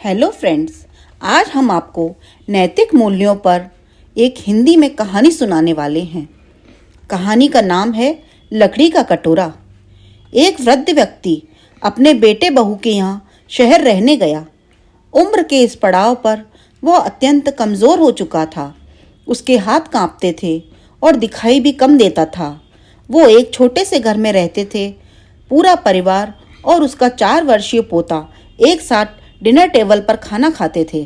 Hello friends, आज हम आपको नैतिक मूल्यों पर एक हिंदी में कहानी सुनाने वाले हैं। कहानी का नाम है लकड़ी का कटोरा। एक वृद्ध व्यक्ति अपने बेटे बहू के यहाँ शहर रहने गया। उम्र के इस पड़ाव पर वह अत्यंत कमज़ोर हो चुका था। उसके हाथ कांपते थे और दिखाई भी कम देता था। वो एक छोटे से घर में रहते थे। पूरा परिवार और उसका 4 वर्षीय पोता एक साथ डिनर टेबल पर खाना खाते थे।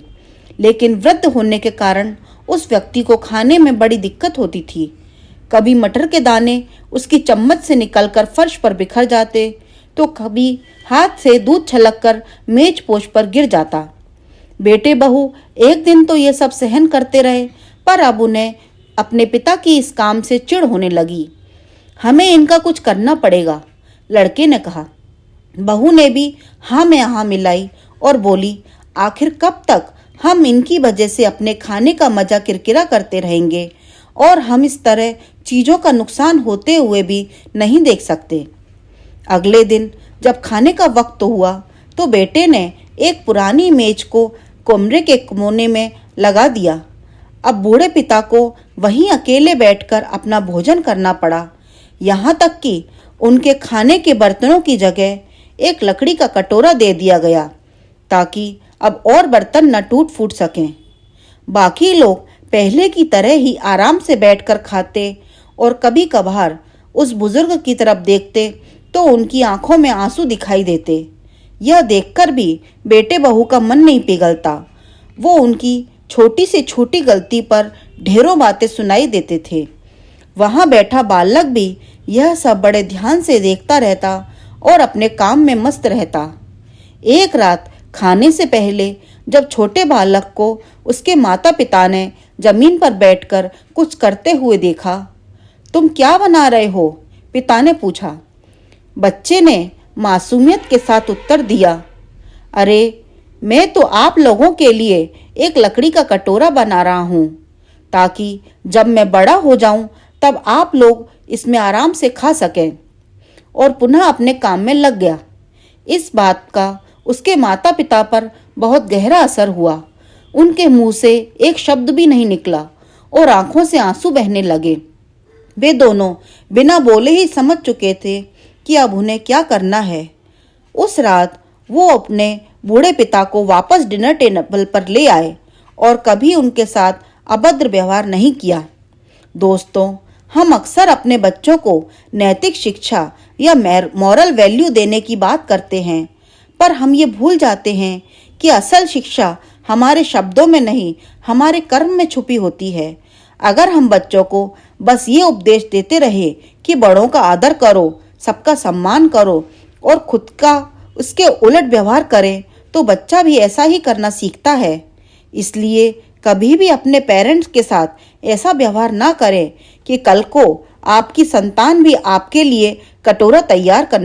लेकिन वृद्ध होने के कारण उस व्यक्ति को खाने में बड़ी दिक्कत होती थी। कभी मटर के दाने उसकी चम्मच से निकलकर फर्श पर बिखर जाते, तो कभी हाथ से दूध छलककर मेज पोछ पर गिर जाता। बेटे बहू एक दिन तो ये सब सहन करते रहे, पर अब उन्हें अपने पिता की इस काम से चिढ़ होने लगी। हमें इनका कुछ करना पड़ेगा, लड़के ने कहा। बहू ने भी हाँ में हाँ मिलाई और बोली, आखिर कब तक हम इनकी वजह से अपने खाने का मजा किरकिरा करते रहेंगे और हम इस तरह चीज़ों का नुकसान होते हुए भी नहीं देख सकते। अगले दिन जब खाने का वक्त हुआ तो बेटे ने एक पुरानी मेज को कमरे के कोने में लगा दिया। अब बूढ़े पिता को वहीं अकेले बैठकर अपना भोजन करना पड़ा। यहाँ तक कि उनके खाने के बर्तनों की जगह एक लकड़ी का कटोरा दे दिया गया, ताकि अब और बर्तन न टूट फूट सकें। बाकी लोग पहले की तरह ही आराम से बैठकर खाते और कभी कभार उस बुजुर्ग की तरफ देखते तो उनकी आंखों में आंसू दिखाई देते। यह देखकर भी बेटे बहू का मन नहीं पिघलता। वो उनकी छोटी से छोटी गलती पर ढेरों बातें सुनाई देते थे। वहाँ बैठा बालक भी यह सब बड़े ध्यान से देखता रहता और अपने काम में मस्त रहता। एक रात खाने से पहले जब छोटे बालक को उसके माता पिता ने जमीन पर बैठकर कुछ करते हुए देखा, तुम क्या बना रहे हो? पिता ने पूछा। बच्चे ने मासूमियत के साथ उत्तर दिया, अरे मैं तो आप लोगों के लिए एक लकड़ी का कटोरा बना रहा हूँ, ताकि जब मैं बड़ा हो जाऊं तब आप लोग इसमें आराम से खा सकें। और पुनः अपने काम में लग गया। इस बात का उसके माता पिता पर बहुत गहरा असर हुआ। उनके मुंह से एक शब्द भी नहीं निकला और आंखों से आंसू बहने लगे। वे दोनों बिना बोले ही समझ चुके थे कि अब उन्हें क्या करना है। उस रात वो अपने बूढ़े पिता को वापस डिनर टेबल पर ले आए और कभी उनके साथ अभद्र व्यवहार नहीं किया। दोस्तों, हम अक्सर अपने बच्चों को नैतिक शिक्षा या मॉरल वैल्यू देने की बात करते हैं, पर हम ये भूल जाते हैं कि असल शिक्षा हमारे शब्दों में नहीं, हमारे कर्म में छुपी होती है। अगर हम बच्चों को बस ये उपदेश देते रहे कि बड़ों का आदर करो, सबका सम्मान करो और खुद का उसके उलट व्यवहार करें, तो बच्चा भी ऐसा ही करना सीखता है। इसलिए कभी भी अपने पेरेंट्स के साथ ऐसा व्यवहार ना करें कि कल को आपकी संतान भी आपके लिए कटोरा तैयार करने